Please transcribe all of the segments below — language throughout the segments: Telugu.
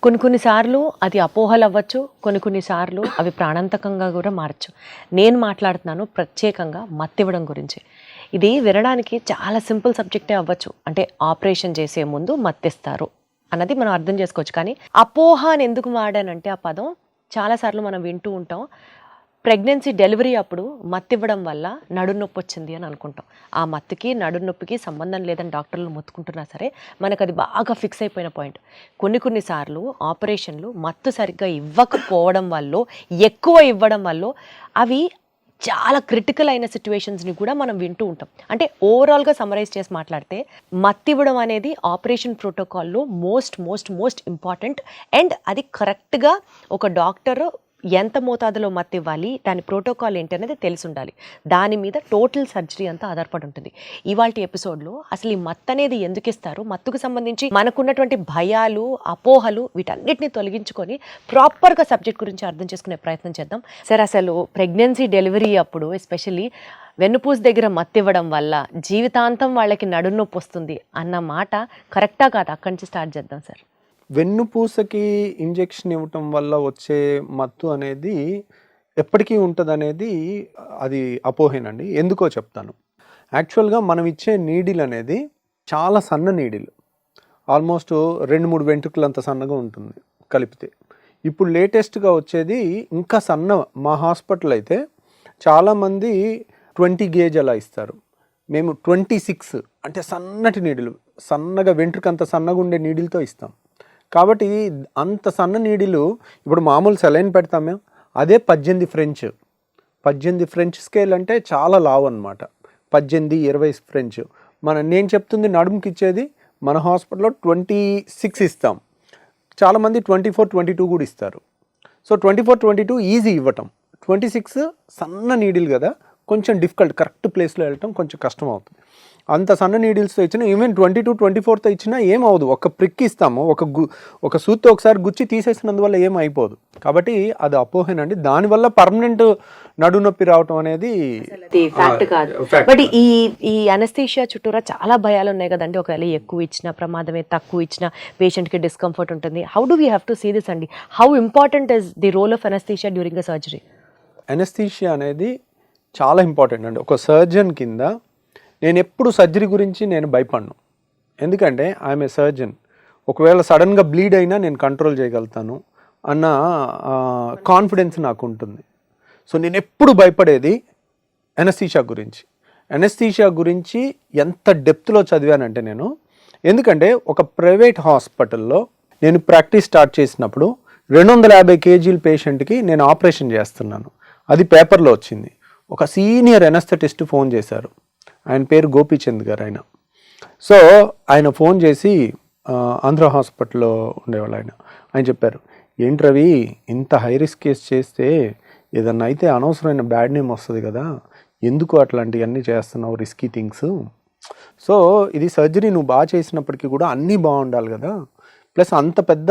కొన్నిసార్లు అది అపోహలు అవ్వచ్చు, కొన్నిసార్లు అవి ప్రాణాంతకంగా కూడా మారచ్చు. నేను మాట్లాడుతున్నాను ప్రత్యేకంగా మత్తివ్వడం గురించి. ఇది వినడానికి చాలా సింపుల్ సబ్జెక్టే అవ్వచ్చు. అంటే ఆపరేషన్ చేసే ముందు మత్తిస్తారు అన్నది మనం అర్థం చేసుకోవచ్చు. కానీ అపోహ అని ఎందుకు వాడానంటే ఆ పదం చాలాసార్లు మనం వింటూ ఉంటాం. ప్రెగ్నెన్సీ డెలివరీ అప్పుడు మత్తివ్వడం వల్ల నడునొప్పి వచ్చింది అని అనుకుంటాం. ఆ మత్తుకి నడునొప్పికి సంబంధం లేదని డాక్టర్లు మొత్తుకుంటున్నా సరే మనకు అది బాగా ఫిక్స్ అయిపోయిన పాయింట్. కొన్నిసార్లు ఆపరేషన్లు మత్తు సరిగ్గా ఇవ్వకపోవడం వల్ల, ఎక్కువ ఇవ్వడం వల్ల అవి చాలా క్రిటికల్ అయిన సిచ్యువేషన్స్ని కూడా మనం వింటూ ఉంటాం. అంటే ఓవరాల్గా సమరైజ్ చేసి మాట్లాడితే మత్తివ్వడం అనేది ఆపరేషన్ ప్రోటోకాల్లో మోస్ట్ ఇంపార్టెంట్. అండ్ అది కరెక్ట్గా ఒక డాక్టర్ ఎంత మోతాదులో మత్తు ఇవ్వాలి, దాని ప్రోటోకాల్ ఏంటి అనేది తెలిసి ఉండాలి. దాని మీద టోటల్ సర్జరీ అంతా ఆధారపడి ఉంటుంది. ఇవాల్టి ఎపిసోడ్లో అసలు ఈ మత్తు అనేది ఎందుకు ఇస్తారు, మత్తుకు సంబంధించి మనకున్నటువంటి భయాలు, అపోహలు వీటన్నిటిని తొలగించుకొని ప్రాపర్గా సబ్జెక్ట్ గురించి అర్థం చేసుకునే ప్రయత్నం చేద్దాం. సార్, అసలు ప్రెగ్నెన్సీ డెలివరీ అప్పుడు ఎస్పెషల్లీ వెన్నుపూస దగ్గర మత్తు ఇవ్వడం వల్ల జీవితాంతం వాళ్ళకి నడునొప్పి వస్తుంది అన్న మాట కరెక్టా కాదా? అక్కడి నుంచి స్టార్ట్ చేద్దాం సార్. వెన్నుపూసకి ఇంజెక్షన్ ఇవ్వటం వల్ల వచ్చే మత్తు అనేది ఎప్పటికీ ఉంటుంది అనేది అది అపోహేనండి. ఎందుకో చెప్తాను. యాక్చువల్గా మనం ఇచ్చే నీడిల్ అనేది చాలా సన్న నీడిల్, ఆల్మోస్ట్ 2-3 వెంట్రుకలంత సన్నగా ఉంటుంది కలిపితే. ఇప్పుడు లేటెస్ట్గా వచ్చేది ఇంకా సన్న. మా హాస్పిటల్ అయితే చాలామంది 20 గేజ్ అలా ఇస్తారు. మేము 26 అంటే సన్నటి నీడిల్, సన్నగా వెంట్రుకంత సన్నగా ఉండే నీడిల్తో ఇస్తాం. కాబట్టి అంత సన్న నీడిలు ఇప్పుడు మామూలు సెలైన్ పెడతాం మేము, అదే 18 ఫ్రెంచ్ స్కేల్ అంటే చాలా లావు అనమాట. 18-20 ఫ్రెంచ్. నేను చెప్తుంది నడుముకి ఇచ్చేది మన హాస్పిటల్లో 26 ఇస్తాం. చాలామంది 24-22 కూడా ఇస్తారు. సో 24-22 ఈజీ ఇవ్వటం, 26 సన్న నీడిల్ కదా, కొంచెం డిఫికల్ట్, కరెక్ట్ ప్లేస్లో వెళ్ళటం కొంచెం కష్టం అవుతుంది. అంత సన్న నీడిల్స్తో ఇచ్చినా, ఈవెన్ 22-24తో ఇచ్చినా ఏమవుదు. ఒక ప్రిక్ ఇస్తాము, ఒక సూత్తో ఒకసారి గుచ్చి తీసేసినందువల్ల ఏం అయిపోదు. కాబట్టి అది అపోహేనండి. దానివల్ల పర్మనెంట్ నడునొప్పి రావటం అనేది ఫ్యాక్ట్ కాదు. బట్ ఈ అనస్థీషియా చుట్టూరా చాలా భయాలు ఉన్నాయి కదండి. ఒకవేళ ఎక్కువ ఇచ్చినా ప్రమాదమే, తక్కువ ఇచ్చినా పేషెంట్కి డిస్కంఫర్ట్ ఉంటుంది. How do we have to see this అండి? How important is the role of anaesthesia during the surgery? Anaesthesia అనేది చాలా ఇంపార్టెంట్ అండి. ఒక సర్జన్ కింద నేను ఎప్పుడు సర్జరీ గురించి నేను భయపడను. ఎందుకంటే ఐఎమ్ ఏ సర్జన్. ఒకవేళ సడన్గా బ్లీడ్ అయినా నేను కంట్రోల్ చేయగలుగుతాను అన్న కాన్ఫిడెన్స్ నాకు ఉంటుంది. సో నేను ఎప్పుడు భయపడేది అనస్థీషియా గురించి. అనస్థీషియా గురించి ఎంత డెప్త్లో చదివానంటే నేను, ఎందుకంటే ఒక ప్రైవేట్ హాస్పిటల్లో నేను ప్రాక్టీస్ స్టార్ట్ చేసినప్పుడు 250 kg పేషెంట్కి నేను ఆపరేషన్ చేస్తున్నాను. అది పేపర్లో వచ్చింది. ఒక సీనియర్ ఎనస్థెటిస్ట్ ఫోన్ చేశారు. ఆయన పేరు గోపీచంద్ గారు. సో ఆయన ఫోన్ చేసి, ఆంధ్ర హాస్పిటల్లో ఉండేవాళ్ళు ఆయన చెప్పారు, ఏంటి రవి, ఇంత హై రిస్క్ కేసు చేస్తే ఏదన్నా అయితే అనవసరమైన బ్యాడ్ నేమ్ వస్తుంది కదా, ఎందుకు అట్లాంటివన్నీ చేస్తున్నావు, రిస్కీ థింగ్స్. సో ఇది సర్జరీ నువ్వు బాగా చేసినప్పటికీ కూడా అన్నీ బాగుండాలి కదా, ప్లస్ అంత పెద్ద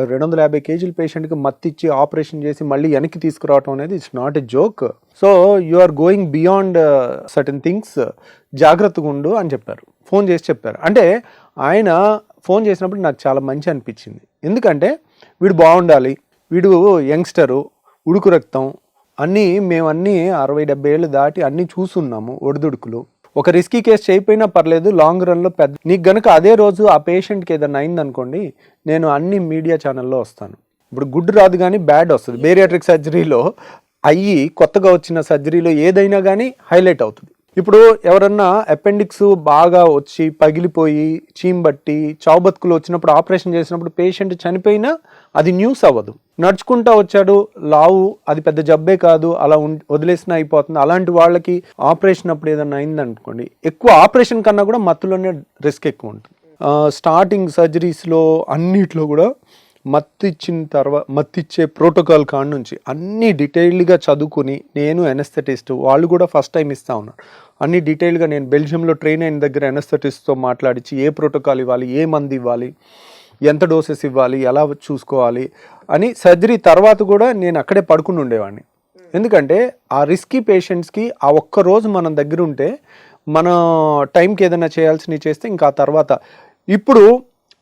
250 kg పేషెంట్కి మత్తిచ్చి ఆపరేషన్ చేసి మళ్ళీ వెనక్కి తీసుకురావటం అనేది it's not a joke. So you are going beyond certain things, జాగ్రత్తగా ఉండు అని చెప్పారు. ఫోన్ చేసి చెప్పారు. అంటే ఆయన ఫోన్ చేసినప్పుడు నాకు చాలా మంచి అనిపించింది. ఎందుకంటే వీడు బాగుండాలి, వీడు యంగ్స్టరు, ఉడుకు రక్తం, మేమన్నీ 60-70 ఏళ్ళు దాటి అన్నీ చూసున్నాము, ఒడిదుడుకులు. ఒక రిస్కీ కేసు చేయకపోయినా పర్లేదు, లాంగ్ రన్లో నీకు గనుక అదే రోజు ఆ పేషెంట్కి ఏదైనా అయిందనుకోండి, నేను అన్ని మీడియా ఛానల్లో వస్తాను. ఇప్పుడు గుడ్ రాదు కానీ బ్యాడ్ వస్తుంది. బేరియాట్రిక్ సర్జరీలో కొత్తగా వచ్చిన సర్జరీలో ఏదైనా కానీ హైలైట్ అవుతుంది. ఇప్పుడు ఎవరన్నా అపెండిక్స్ బాగా వచ్చి పగిలిపోయి చీంబట్టి చావుబతుకులు వచ్చినప్పుడు ఆపరేషన్ చేసినప్పుడు పేషెంట్ చనిపోయినా అది న్యూస్ అవ్వదు. నడుచుకుంటా వచ్చాడు, లావు, అది పెద్ద జబ్బే కాదు, అలా వదిలేసినా అయిపోతుంది. అలాంటి వాళ్ళకి ఆపరేషన్ అప్పుడు ఏదన్నా అయిందనుకోండి, ఎక్కువ ఆపరేషన్ కన్నా కూడా మత్తులోనే రిస్క్ ఎక్కువ ఉంటుంది. స్టార్టింగ్ సర్జరీస్లో అన్నిట్లో కూడా మత్తిచ్చే ప్రోటోకాల్ కాడ నుంచి అన్నీ డీటెయిల్డ్గా చదువుకుని, నేను ఎనస్థెటిస్ట్, వాళ్ళు కూడా ఫస్ట్ టైం ఇస్తా ఉన్నారు, అన్ని డీటెయిల్గా నేను బెల్జియంలో ట్రైన్ అయిన దగ్గర ఎనస్థెటిస్ట్తో మాట్లాడించి ఏ ప్రోటోకాల్ ఇవ్వాలి, ఏ మందు ఇవ్వాలి, ఎంత డోసెస్ ఇవ్వాలి, ఎలా చూసుకోవాలి అని సర్జరీ తర్వాత కూడా నేను అక్కడే పడుకుని ఉండేవాడిని. ఎందుకంటే ఆ రిస్కీ పేషెంట్స్కి ఆ ఒక్కరోజు మనం దగ్గర ఉంటే మన టైంకి ఏదైనా చేయాల్సినవి చేస్తే ఇంకా ఆ తర్వాత. ఇప్పుడు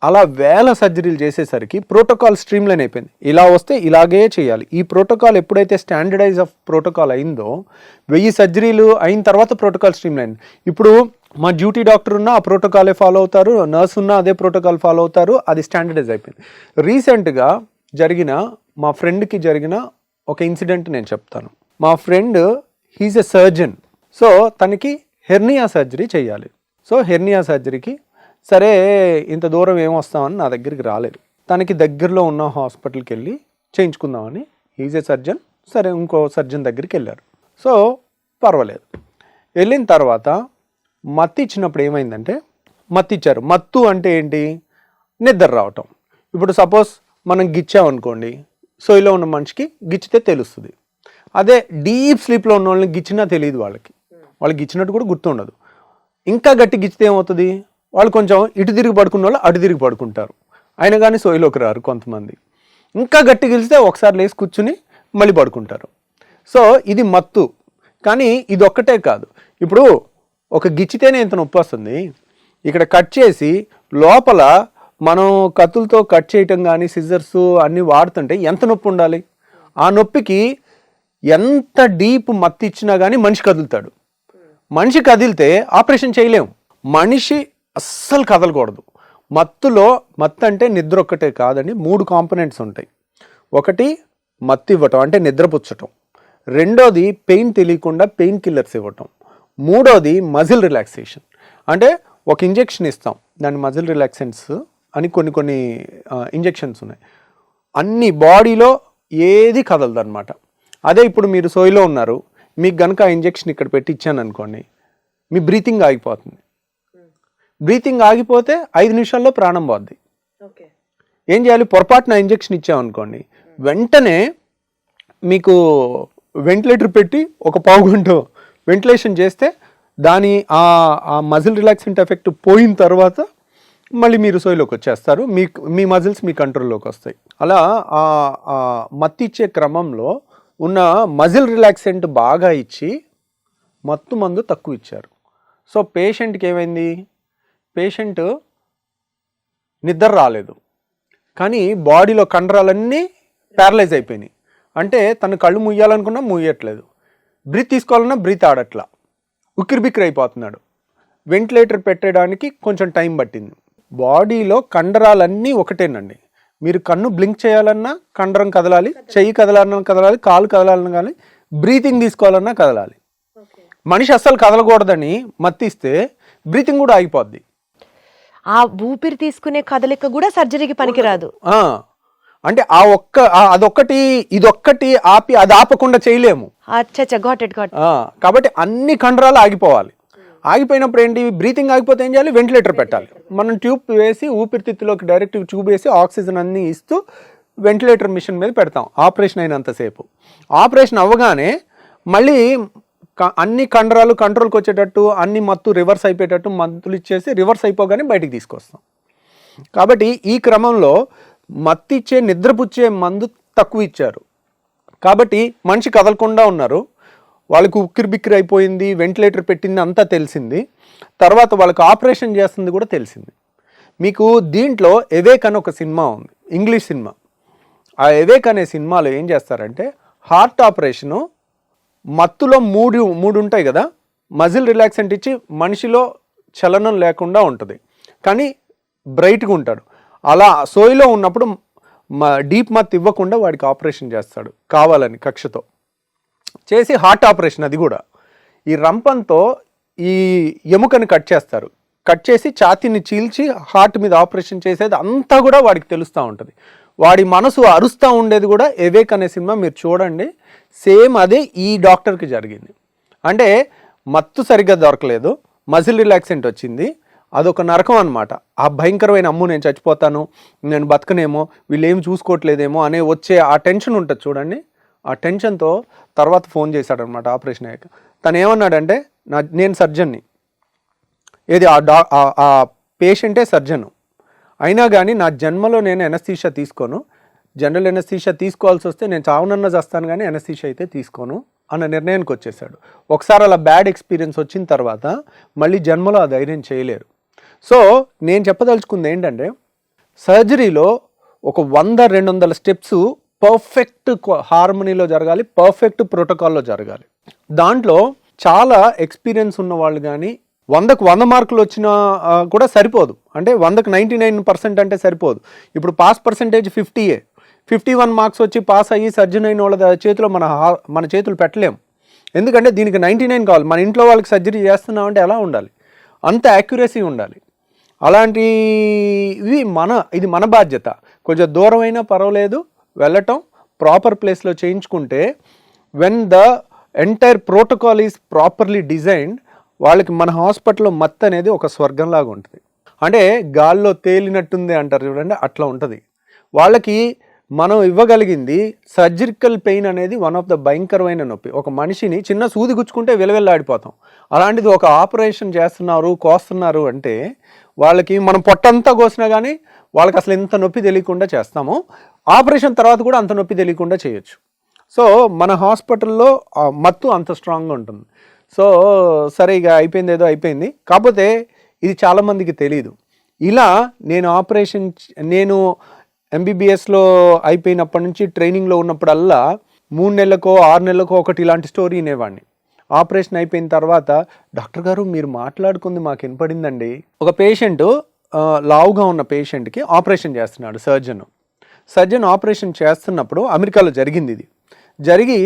అలా వేల సర్జరీలు చేసేసరికి ప్రోటోకాల్ స్ట్రీమ్లైన్ అయిపోయింది. ఇలా వస్తే ఇలాగే చేయాలి. ఈ ప్రోటోకాల్ ఎప్పుడైతే స్టాండర్డైజ్ ఆఫ్ ప్రోటోకాల్ అయిందో 1000 సర్జరీలు అయిన తర్వాత ప్రోటోకాల్ స్ట్రీమ్లైన్. ఇప్పుడు మా డ్యూటీ డాక్టర్ ఉన్నా ఆ ప్రోటోకాలే ఫాలో అవుతారు, నర్స్ ఉన్నా అదే ప్రోటోకాల్ ఫాలో అవుతారు, అది స్టాండర్డైజ్ అయిపోయింది. రీసెంట్గా జరిగిన మా ఫ్రెండ్కి జరిగిన ఒక ఇన్సిడెంట్ నేను చెప్తాను. మా friend he's a surgeon. So తనకి హెర్నియా సర్జరీ చేయాలి. సో హెర్నియా సర్జరీకి సరే ఇంత దూరం ఏమొస్తామని నా దగ్గరికి రాలేదు. తనకి దగ్గరలో ఉన్న హాస్పిటల్కి వెళ్ళి చేయించుకుందామని ఈజ్ ఏ సర్జన్, సరే ఇంకో సర్జన్ దగ్గరికి వెళ్ళారు. సో పర్వాలేదు. వెళ్ళిన తర్వాత మత్తు ఇచ్చినప్పుడు ఏమైందంటే, మత్తు ఇచ్చారు. మత్తు అంటే ఏంటి? నిద్ర రావటం. ఇప్పుడు సపోజ్ మనం గిచ్చామనుకోండి, సోయిలో ఉన్న మనిషికి గిచ్చితే తెలుస్తుంది. అదే డీప్ స్లీప్లో ఉన్న వాళ్ళని గిచ్చినా తెలియదు, వాళ్ళకి గిచ్చినట్టు కూడా గుర్తుండదు. ఇంకా గట్టి గిచ్చితే ఏమవుతుంది? వాళ్ళు కొంచెం ఇటు తిరిగి పడుకున్న వాళ్ళు అటు తిరిగి పడుకుంటారు, అయినా కానీ సోయిలోకి రారు కొంతమంది. ఇంకా గట్టి గిలిస్తే ఒకసారి లేచి కూర్చుని మళ్ళీ పడుకుంటారు. సో ఇది మత్తు. కానీ ఇది ఒక్కటే కాదు. ఇప్పుడు ఒక గిచ్చితేనే ఇంత నొప్పి వస్తుంది. ఇక్కడ కట్ చేసి లోపల మనం కత్తులతో కట్ చేయటం కానీ సిజర్స్ అన్నీ వాడుతుంటే ఎంత నొప్పి ఉండాలి? ఆ నొప్పికి ఎంత డీప్ మత్తు ఇచ్చినా కానీ మనిషి కదులుతాడు. మనిషి కదిలితే ఆపరేషన్ చేయలేము. మనిషి అస్సలు కదలకూడదు. మత్తు అంటే నిద్ర ఒక్కటే కాదండి, 3 కాంపోనెంట్స్ ఉంటాయి. ఒకటి మత్తు ఇవ్వటం అంటే నిద్రపుచ్చటం, రెండోది పెయిన్ తెలియకుండా పెయిన్ కిల్లర్స్ ఇవ్వటం, మూడోది మజిల్ రిలాక్సేషన్. అంటే ఒక ఇంజెక్షన్ ఇస్తాం, దాని మజిల్ రిలాక్సెంట్స్ అని కొన్ని ఇంజెక్షన్స్ ఉన్నాయి. అన్ని బాడీలో ఏది కదలదు అనమాట. అదే ఇప్పుడు మీరు సోయిలో ఉన్నారు, మీకు కనుక ఆ ఇంజెక్షన్ ఇక్కడ పెట్టి ఇచ్చాను అనుకోండి, మీ బ్రీతింగ్ ఆగిపోతుంది. బ్రీతింగ్ ఆగిపోతే 5 నిమిషాల్లో ప్రాణం పోద్ది. ఏం చేయాలి? పొరపాటున ఇంజెక్షన్ ఇచ్చామనుకోండి, వెంటనే మీకు వెంటిలేటర్ పెట్టి ఒక పావు గంట వెంటిలేషన్ చేస్తే దాని ఆ మజిల్ రిలాక్సెంట్ ఎఫెక్ట్ పోయిన తర్వాత మళ్ళీ మీరు సోయిలోకి వచ్చేస్తారు. మీ మజిల్స్ మీ కంట్రోల్లోకి వస్తాయి. అలా మత్తు ఇచ్చే క్రమంలో ఉన్న మజిల్ రిలాక్సెంట్ బాగా ఇచ్చి మత్తు మందు తక్కువ ఇచ్చారు. సో పేషెంట్కి ఏమైంది? పేషెంట్ నిద్ర రాలేదు, కానీ బాడీలో కండరాలన్నీ ప్యారలైజ్ అయిపోయినాయి. అంటే తను కళ్ళు ముయ్యాలనుకున్నా ముయ్యట్లేదు, బ్రీత్ తీసుకోవాలన్నా బ్రీత్ ఆడట్లా, ఉక్కిరిబిక్కిరి అయిపోతున్నాడు. వెంటిలేటర్ పెట్టడానికి కొంచెం టైం పట్టింది. బాడీలో కండరాలన్నీ ఒకటేనండి. మీరు కన్ను బ్లింక్ చేయాలన్నా కండరం కదలాలి, చెయ్యి కదలాలన్నా కదలాలి, కాలు కదలాలన్నా కానీ, బ్రీతింగ్ తీసుకోవాలన్నా కదలాలి. మనిషి అస్సలు కదలకూడదని మత్తిస్తే బ్రీతింగ్ కూడా ఆగిపోద్ది. ఆ ఊపిరి తీసుకునే కదలిక కూడా సర్జరీకి పనికిరాదు. అంటే అదొక్కటి ఇదొక్కటి ఆపి అది ఆపకుండా చేయలేము. కాబట్టి అన్ని కండరాలు ఆగిపోవాలి. ఆగిపోయినప్పుడు ఏంటి? బ్రీతింగ్ ఆగిపోతే ఏం చేయాలి? వెంటిలేటర్ పెట్టాలి. మనం ట్యూబ్ వేసి ఊపిరితిత్తులోకి డైరెక్ట్ ట్యూబ్ వేసి ఆక్సిజన్ అన్ని ఇస్తూ వెంటిలేటర్ మిషన్ మీద పెడతాం ఆపరేషన్ అయినంతసేపు. ఆపరేషన్ అవ్వగానే మళ్ళీ అన్ని కండరాలు కంట్రోల్కి వచ్చేటట్టు, అన్ని మత్తు రివర్స్ అయిపోయేటట్టు మందులు ఇచ్చేసి రివర్స్ అయిపోగానే బయటికి తీసుకొస్తాం. కాబట్టి ఈ క్రమంలో మత్తు ఇచ్చే నిద్రపుచ్చే మందు తక్కువ ఇచ్చారు. కాబట్టి మనిషి కదలకుండా ఉన్నారు. వాళ్ళకు ఉక్కిరిబిక్కిరి అయిపోయింది, వెంటిలేటర్ పెట్టింది అంతా తెలిసింది. తర్వాత వాళ్ళకి ఆపరేషన్ చేస్తుంది కూడా తెలిసింది. మీకు దీంట్లో ఎవేక్ అని ఒక సినిమా ఉంది, ఇంగ్లీష్ సినిమా. ఆ ఎవేక్ అనే సినిమాలో ఏం చేస్తారంటే, హార్ట్ ఆపరేషను మత్తులో మూడు ఉంటాయి కదా, మజిల్ రిలాక్సెంట్ ఇచ్చి మనిషిలో చలనం లేకుండా ఉంటుంది, కానీ బ్రైట్గా ఉంటాడు. అలా సోయిలో ఉన్నప్పుడు డీప్ మత్తు ఇవ్వకుండా వాడికి ఆపరేషన్ చేస్తాడు కావాలని, కక్షతో చేసి. హార్ట్ ఆపరేషన్ అది కూడా. ఈ రంపంతో ఈ ఎముకని కట్ చేస్తారు, కట్ చేసి ఛాతీని చీల్చి హార్ట్ మీద ఆపరేషన్ చేసేది అంతా కూడా వాడికి తెలుస్తూ ఉంటుంది. వాడి మనసు అరుస్తూ ఉండేది కూడా ఎవేక్ అనే సినిమా మీరు చూడండి. సేమ్ అదే ఈ డాక్టర్కి జరిగింది. అంటే మత్తు సరిగ్గా దొరకలేదు, మజిల్ రిలాక్సెంట్ వచ్చింది, అదొక నరకం అనమాట. ఆ భయంకరమైన అమ్ము నేను చచ్చిపోతాను, నేను బతకనేమో, వీళ్ళు ఏమి చూసుకోవట్లేదేమో అనే వచ్చే ఆ టెన్షన్ ఉంటుంది చూడండి. ఆ టెన్షన్తో తర్వాత ఫోన్ చేశాడనమాట ఆపరేషన్ అయ్యాక. తను ఏమన్నాడంటే, నేను సర్జన్ని, ఏది ఆ పేషెంటే సర్జను, అయినా కానీ నా జన్మలో నేను ఎనస్థీషియా తీసుకోను, జనరల్ ఎనస్థీషియా తీసుకోవాల్సి వస్తే నేను చావునన్నా చేస్తాను కానీ ఎనస్థీషియా అయితే తీసుకోను అన్న నిర్ణయానికి వచ్చేసాడు. ఒకసారి అలా బ్యాడ్ ఎక్స్పీరియన్స్ వచ్చిన తర్వాత మళ్ళీ జన్మలో ఆ ధైర్యం చేయలేరు. సో నేను చెప్పదలుచుకుంది ఏంటంటే, సర్జరీలో ఒక 100-200 స్టెప్స్ పర్ఫెక్ట్ హార్మనీలో జరగాలి, పర్ఫెక్ట్ ప్రోటోకాల్లో జరగాలి. దాంట్లో చాలా ఎక్స్పీరియన్స్ ఉన్న వాళ్ళు కానీ 100కు 100 మార్కులు వచ్చినా కూడా సరిపోదు. అంటే 100కు 99% అంటే సరిపోదు. ఇప్పుడు పాస్ పర్సంటేజ్ 50, 51 మార్క్స్ వచ్చి పాస్ అయ్యి సర్జన్ అయిన వాళ్ళ చేతిలో మన చేతులు పెట్టలేము. ఎందుకంటే దీనికి 99 కావాలి. మన ఇంట్లో వాళ్ళకి సర్జరీ చేస్తున్నామంటే ఎలా ఉండాలి, అంత యాక్యురసీ ఉండాలి. అలాంటివి ఇది మన బాధ్యత. కొంచెం దూరమైనా పర్వాలేదు, వెళ్ళటం ప్రాపర్ ప్లేస్లో చేయించుకుంటే when the entire protocol is properly designed, వాళ్ళకి మన హాస్పిటల్లో మత్తు అనేది ఒక స్వర్గంలాగా ఉంటుంది. అంటే గాల్లో తేలినట్టుంది అంటారు చూడండి, అట్లా ఉంటుంది. వాళ్ళకి మనం ఇవ్వగలిగింది సర్జికల్ పెయిన్ అనేది వన్ ఆఫ్ ద భయంకరమైన నొప్పి. ఒక మనిషిని చిన్న సూది గుచ్చుకుంటే విలవిల్లాడిపోతాం. అలాంటిది ఒక ఆపరేషన్ చేస్తున్నారు, కోస్తున్నారు అంటే వాళ్ళకి మనం పొట్టంతా కోసినా కానీ వాళ్ళకి అసలు ఎంత నొప్పి తెలియకుండా చేస్తాము. ఆపరేషన్ తర్వాత కూడా అంత నొప్పి తెలియకుండా చేయొచ్చు. సో మన హాస్పిటల్లో మత్తు అంత స్ట్రాంగ్గా ఉంటుంది. సో సరే ఇక అయిపోయింది, ఏదో అయిపోయింది. కాకపోతే ఇది చాలామందికి తెలియదు. ఇలా నేను ఎంబీబీఎస్లో అయిపోయినప్పటి నుంచి ట్రైనింగ్లో ఉన్నప్పుడల్లా 3 నెలలకో 6 నెలలకో ఒకటి ఇలాంటి స్టోరీ వినేవాడిని. ఆపరేషన్ అయిపోయిన తర్వాత, డాక్టర్ గారు మీరు మాట్లాడుకుంది మాకు వినపడిందండి. ఒక పేషెంట్, లావుగా ఉన్న పేషెంట్కి ఆపరేషన్ చేస్తున్నాడు సర్జన్ ఆపరేషన్ చేస్తున్నప్పుడు, అమెరికాలో జరిగింది ఇది. జరిగి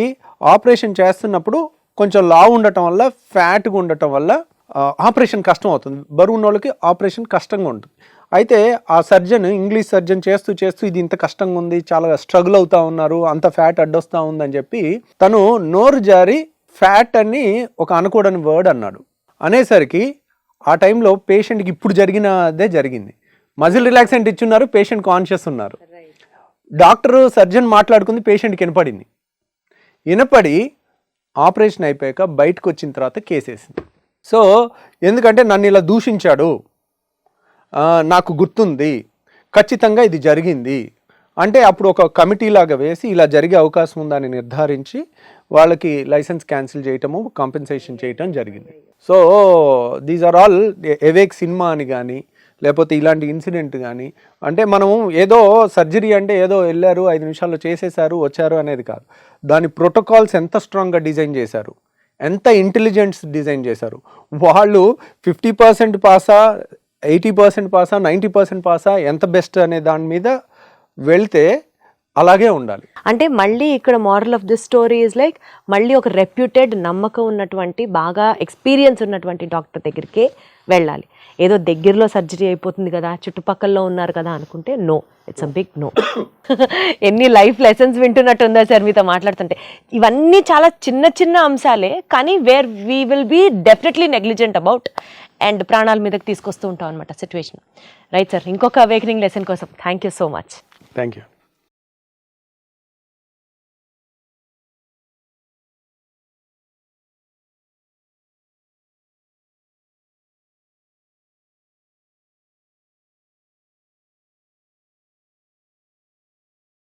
ఆపరేషన్ చేస్తున్నప్పుడు కొంచెం లావు ఉండటం వల్ల, ఫ్యాట్గా ఉండటం వల్ల ఆపరేషన్ కష్టం అవుతుంది. బరువు ఉన్న వాళ్ళకి ఆపరేషన్ కష్టంగా ఉంటుంది. అయితే ఆ సర్జన్, ఇంగ్లీష్ సర్జన్ చేస్తూ ఇది ఇంత కష్టంగా ఉంది, చాలా స్ట్రగుల్ అవుతూ ఉన్నారు, అంత ఫ్యాట్ అడ్డొస్తూ ఉందని చెప్పి తను నోరు జారి ఫ్యాట్ అని ఒక అనకూడని వర్డ్ అన్నాడు. అనేసరికి ఆ టైంలో పేషెంట్కి ఇప్పుడు జరిగినదే జరిగింది. మజిల్ రిలాక్సెంట్ ఇచ్చున్నారు, పేషెంట్ కాన్షియస్ ఉన్నారు. డాక్టరు సర్జన్ మాట్లాడుకుంది పేషెంట్కి వినపడి ఆపరేషన్ అయిపోయాక బయటకు వచ్చిన తర్వాత కేసేసింది. సో ఎందుకంటే నన్ను ఇలా దూషించాడు, నాకు గుర్తుంది, ఖచ్చితంగా ఇది జరిగింది అంటే అప్పుడు ఒక కమిటీ లాగా వేసి ఇలా జరిగే అవకాశం ఉందని నిర్ధారించి వాళ్ళకి లైసెన్స్ క్యాన్సిల్ చేయటము, కాంపెన్సేషన్ చేయటం జరిగింది. So these are all awake cinema అని కానీ, లేకపోతే ఇలాంటి ఇన్సిడెంట్ కానీ, అంటే మనం ఏదో సర్జరీ అంటే ఏదో వెళ్ళారు 5 నిమిషాల్లో చేసేసారు వచ్చారు అనేది కాదు. దాని ప్రోటోకాల్స్ ఎంత స్ట్రాంగ్గా డిజైన్ చేశారు, ఎంత ఇంటెలిజెన్స్ డిజైన్ చేశారు. వాళ్ళు 50% పాసా, 80% పాసా, 90% పాసా, ఎంత బెస్ట్ అనే దాని మీద వెళ్తే అలాగే ఉండాలి. అంటే మళ్ళీ ఇక్కడ moral of this story is like, మళ్ళీ ఒక రెప్యూటెడ్, నమ్మకం ఉన్నటువంటి, బాగా ఎక్స్పీరియన్స్ ఉన్నటువంటి డాక్టర్ దగ్గరికే వెళ్ళాలి. ఏదో దగ్గరలో సర్జరీ అయిపోతుంది కదా, చుట్టుపక్కల ఉన్నారు కదా అనుకుంటే no, it's a big no. ఎన్ని లైఫ్ లెసన్స్ వింటున్నట్టుందా సార్ మీతో మాట్లాడుతుంటే. ఇవన్నీ చాలా చిన్న అంశాలే, కానీ where we will be definitely negligent about and ప్రాణాల మీదకి తీసుకొస్తూ ఉంటాం అనమాట సిచ్యువేషన్. రైట్ సార్, ఇంకొక అవేకనింగ్ లెసన్ కోసం thank you so much. Thank you.